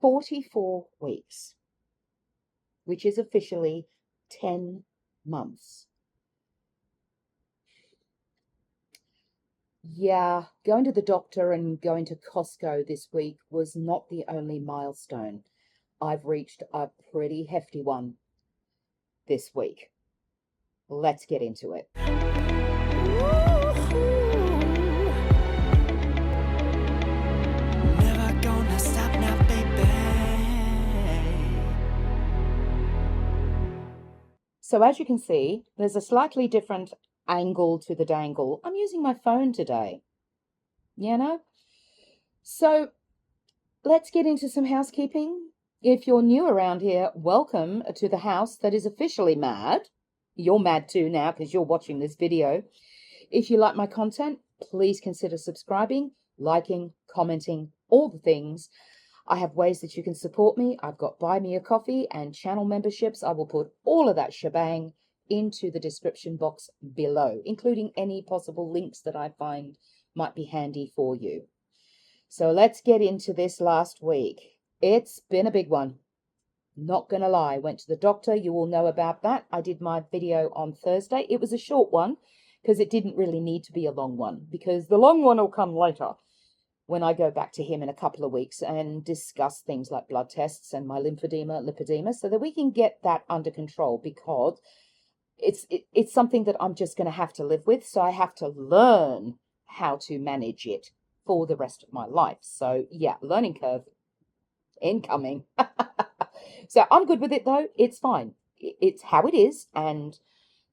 44 weeks, which is officially 10 months. Yeah, going to the doctor and going to Costco this week was not the only milestone. I've reached a pretty hefty one this week. Let's get into it. Never gonna stop now, baby. So as you can see, there's a slightly different angle to the dangle. I'm using my phone today, So let's get into some housekeeping. If you're new around here, welcome to the house that is officially mad. You're mad too now because you're watching this video. If you like my content, please consider subscribing, liking, commenting, all the things. I have ways that you can support me. I've got Buy Me a Coffee and channel memberships. I will put all of that shebang into the description box below, including any possible links that I find might be handy for you. So let's get into this last week. It's been a big one. Not going to lie. Went to the doctor. You all know about that. I did my video on Thursday. It was a short one because it didn't really need to be a long one, because the long one will come later when I go back to him in a couple of weeks and discuss things like blood tests and my lipedema, so that we can get that under control, because it's something that I'm just going to have to live with. So I have to learn how to manage it for the rest of my life. So yeah, learning curve incoming. So I'm good with it though. It's fine. It's how it is. And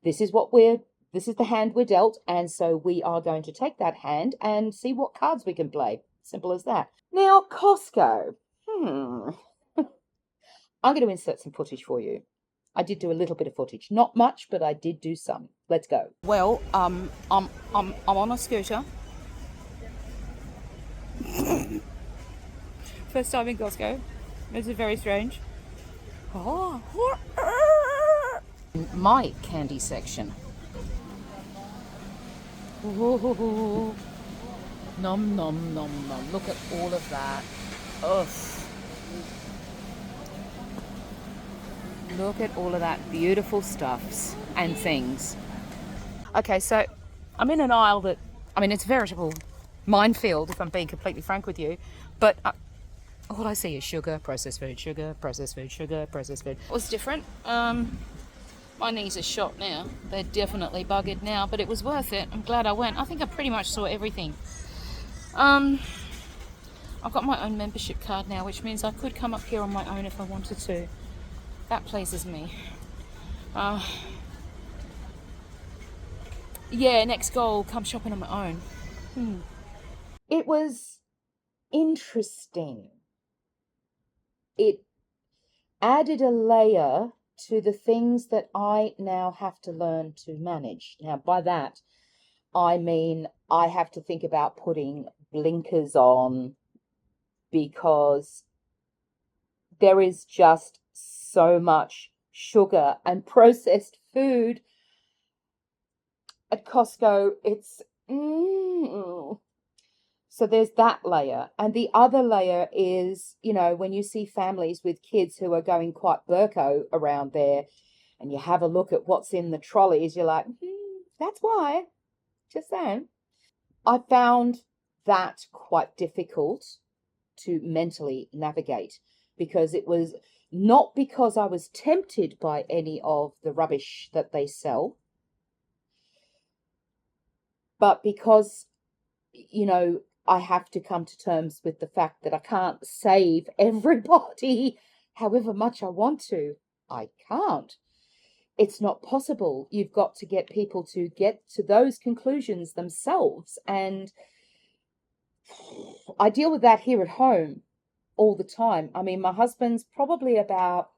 this is the hand we're dealt. And so we are going to take that hand and see what cards we can play. Simple as that. Now, Costco. I'm going to insert some footage for you. I did do a little bit of footage. Not much, but I did do some. Let's go. Well, I'm on a scooter. First time in Costco. This is very strange. Oh. My candy section. Ooh. Nom nom nom nom. Look at all of that. Ugh. Look at all of that beautiful stuffs and things. Okay, so I'm in an aisle that, it's a veritable minefield, if I'm being completely frank with you. But all I see is sugar, processed food, sugar, processed food, sugar, processed food. What's different? My knees are shot now. They're definitely buggered now, but it was worth it. I'm glad I went. I think I pretty much saw everything. I've got my own membership card now, which means I could come up here on my own if I wanted to. That pleases me. Yeah, next goal, come shopping on my own. It was interesting. It added a layer to the things that I now have to learn to manage. Now, by that, I mean I have to think about putting blinkers on, because there is just so much sugar and processed food at Costco. It's So there's that layer. And the other layer is, when you see families with kids who are going quite burko around there, and you have a look at what's in the trolleys, you're like, that's why. Just saying. I found that quite difficult to mentally navigate, because it was not because I was tempted by any of the rubbish that they sell, but because, I have to come to terms with the fact that I can't save everybody however much I want to. I can't. It's not possible. You've got to get people to get to those conclusions themselves. And I deal with that here at home all the time. My husband's probably about,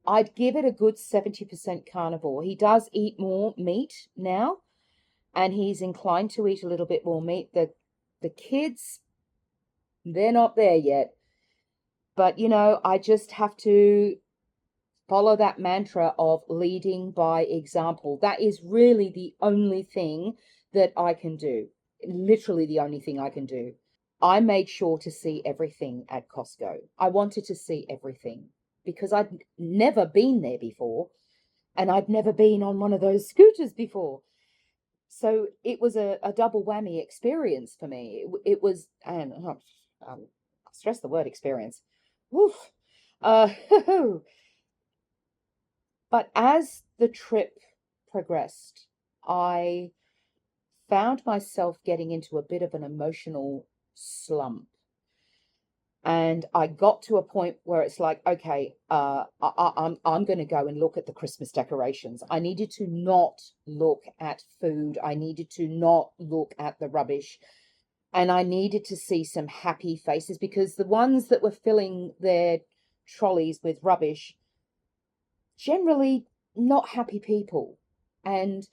I'd give it a good 70% carnivore. He does eat more meat now, and he's inclined to eat a little bit more meat. The kids, they're not there yet. But, I just have to follow that mantra of leading by example. That is really the only thing that I can do. Literally the only thing I can do. I made sure to see everything at Costco. I wanted to see everything because I'd never been there before, and I'd never been on one of those scooters before. So it was a double whammy experience for me. It was, and I stress the word experience. Woof. Uh, but as the trip progressed, I found myself getting into a bit of an emotional slump. And I got to a point where it's like, okay, I'm going to go and look at the Christmas decorations. I needed to not look at food. I needed to not look at the rubbish. And I needed to see some happy faces, because the ones that were filling their trolleys with rubbish, generally not happy people. And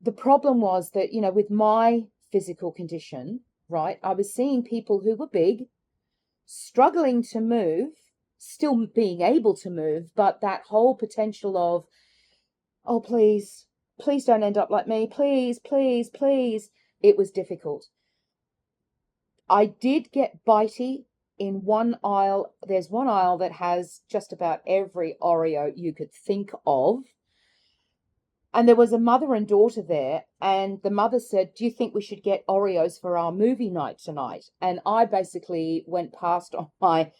the problem was that, with my physical condition, right, I was seeing people who were big, struggling to move, still being able to move, but that whole potential of, oh, please don't end up like me. Please, please, please. It was difficult. I did get bitey in one aisle. There's one aisle that has just about every Oreo you could think of. And there was a mother and daughter there, and the mother said, do you think we should get Oreos for our movie night tonight? And I basically went past on my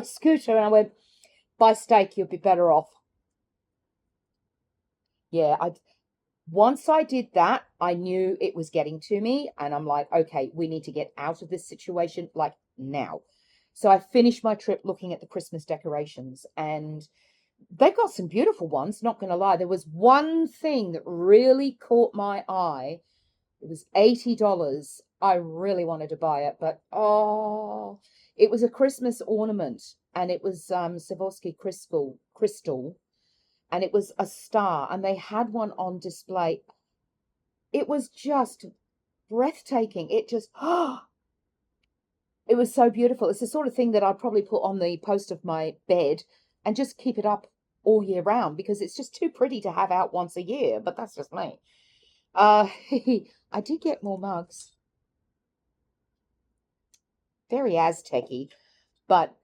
scooter and I went, buy steak, you'll be better off. Yeah, once I did that, I knew it was getting to me, and I'm like, okay, we need to get out of this situation like now. So I finished my trip looking at the Christmas decorations, and they got some beautiful ones, not going to lie. There was one thing that really caught my eye. It was $80. I really wanted to buy it, but it was a Christmas ornament, and it was Swarovski crystal, and it was a star, and they had one on display. It was just breathtaking. It was so beautiful. It's the sort of thing that I'd probably put on the post of my bed and just keep it up all year round, because it's just too pretty to have out once a year. But that's just me. I did get more mugs. Very Aztec-y. But,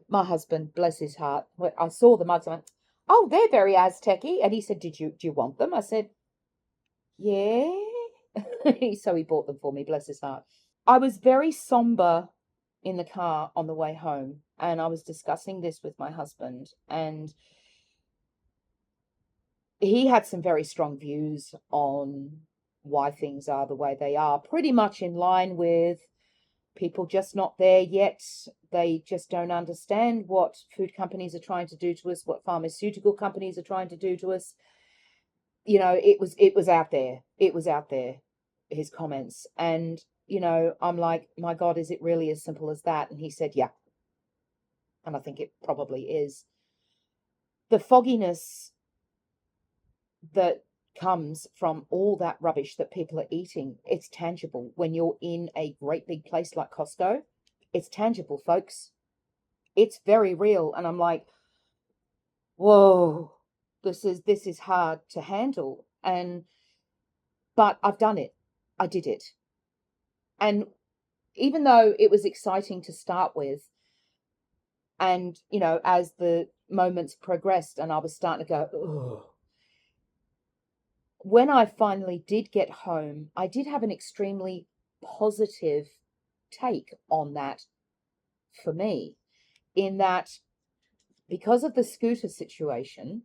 my husband, bless his heart, when I saw the mugs, I went, oh, they're very Aztec-y. And he said, do you want them? I said, yeah. So he bought them for me, bless his heart. I was very somber in the car on the way home, and I was discussing this with my husband, and he had some very strong views on why things are the way they are, pretty much in line with people just not there yet. They just don't understand what food companies are trying to do to us, what pharmaceutical companies are trying to do to us. It was out there. It was out there, his comments. And, I'm like, my God, is it really as simple as that? And he said, yeah. And I think it probably is. The fogginess that comes from all that rubbish that people are eating, it's tangible. When you're in a great big place like Costco, it's tangible, folks. It's very real. And I'm like, whoa, this is hard to handle. But I've done it. I did it. And even though it was exciting to start with, and, as the moments progressed and I was starting to go, oh, when I finally did get home, I did have an extremely positive take on that for me, in that because of the scooter situation,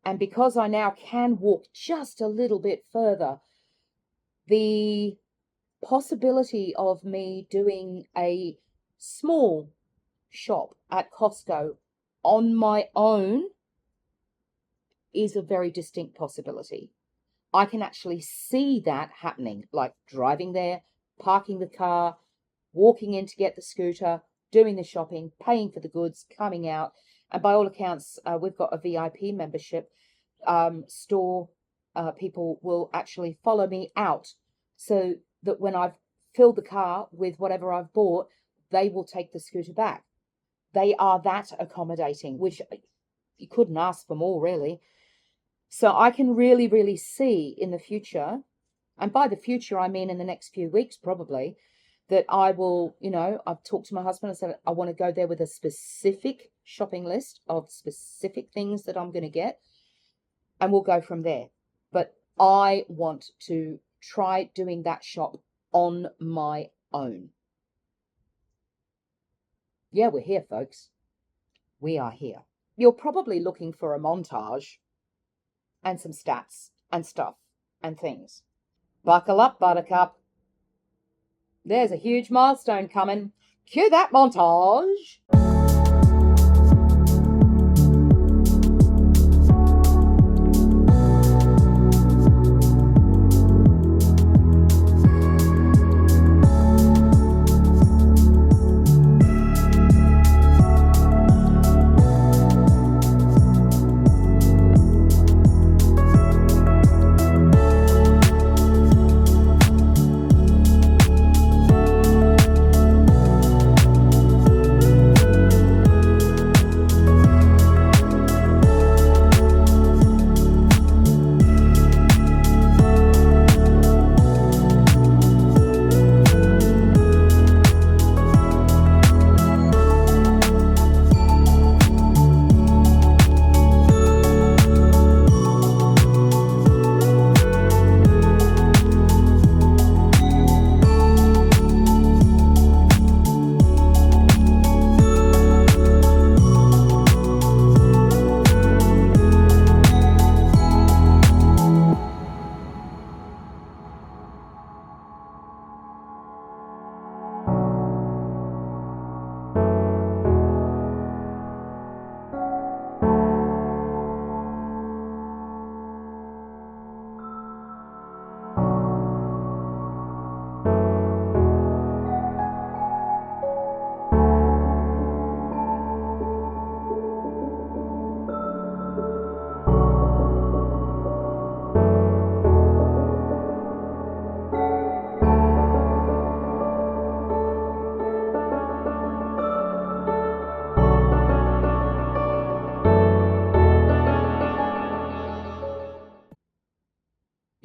and because I now can walk just a little bit further, the possibility of me doing a small shop at Costco on my own is a very distinct possibility. I can actually see that happening, like driving there, parking the car, walking in to get the scooter, doing the shopping, paying for the goods, coming out. And by all accounts, we've got a VIP membership store. People will actually follow me out, so that when I've filled the car with whatever I've bought, they will take the scooter back. They are that accommodating, which you couldn't ask for more, really. So I can really see in the future, and by the future I mean in the next few weeks probably, that I will, I've talked to my husband. I said, I want to go there with a specific shopping list of specific things that I'm going to get, and we'll go from there. But I want to try doing that shop on my own. Yeah, we're here, folks. We are here. You're probably looking for a montage and some stats and stuff and things. Buckle up, buttercup. There's a huge milestone coming. Cue that montage.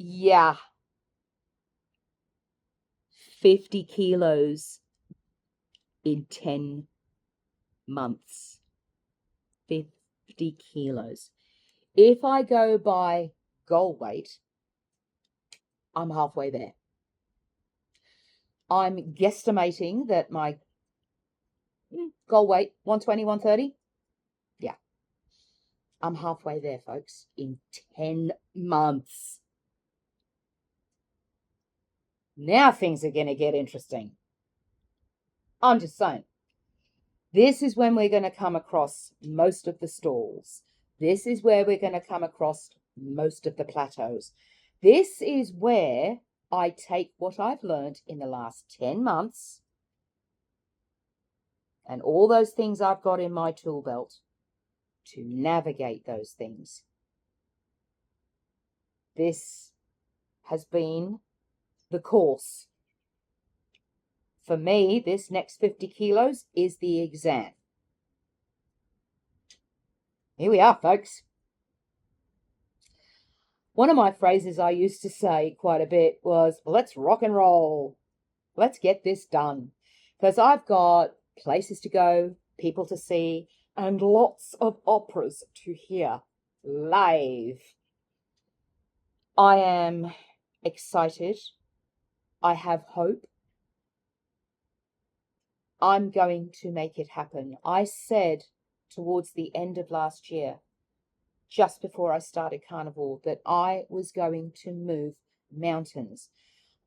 Yeah. 50 kilos in 10 months. 50 kilos. If I go by goal weight, I'm halfway there. I'm guesstimating that my goal weight, 120, 130. Yeah. I'm halfway there, folks, in 10 months. Now things are going to get interesting. I'm just saying. This is when we're going to come across most of the stalls. This is where we're going to come across most of the plateaus. This is where I take what I've learned in the last 10 months and all those things I've got in my tool belt to navigate those things. This has been the course. For me, this next 50 kilos is the exam. Here we are, folks. One of my phrases I used to say quite a bit was, let's rock and roll. Let's get this done. Because I've got places to go, people to see, and lots of operas to hear live. I am excited. I have hope. I'm going to make it happen. I said towards the end of last year, just before I started Carnivore, that I was going to move mountains.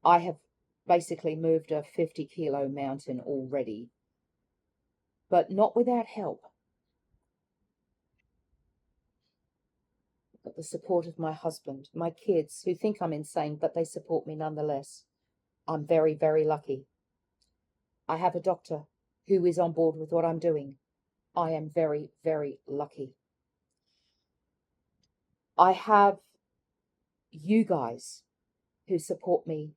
I have basically moved a 50-kilo mountain already, but not without help. I've got the support of my husband, my kids, who think I'm insane, but they support me nonetheless. I'm very, very lucky. I have a doctor who is on board with what I'm doing. I am very, very lucky. I have you guys who support me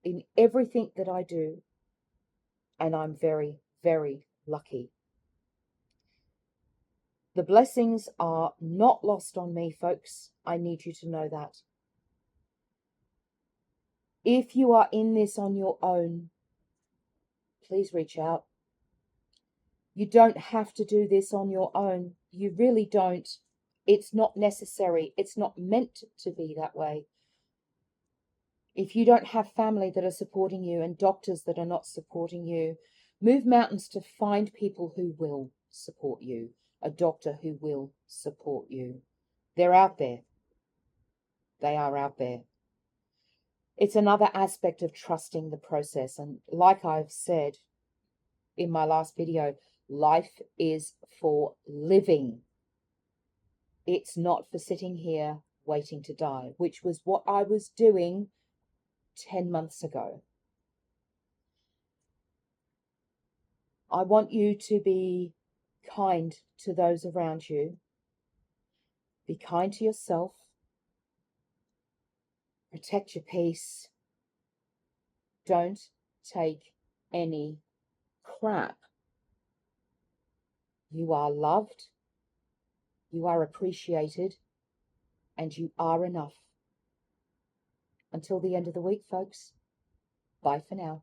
in everything that I do, and I'm very, very lucky. The blessings are not lost on me, folks. I need you to know that. If you are in this on your own, please reach out. You don't have to do this on your own. You really don't. It's not necessary. It's not meant to be that way. If you don't have family that are supporting you and doctors that are not supporting you, move mountains to find people who will support you, a doctor who will support you. They're out there. They are out there. It's another aspect of trusting the process. And like I've said in my last video, life is for living. It's not for sitting here waiting to die, which was what I was doing 10 months ago. I want you to be kind to those around you. Be kind to yourself. Protect your peace. Don't take any crap. You are loved. You are appreciated. And you are enough. Until the end of the week, folks. Bye for now.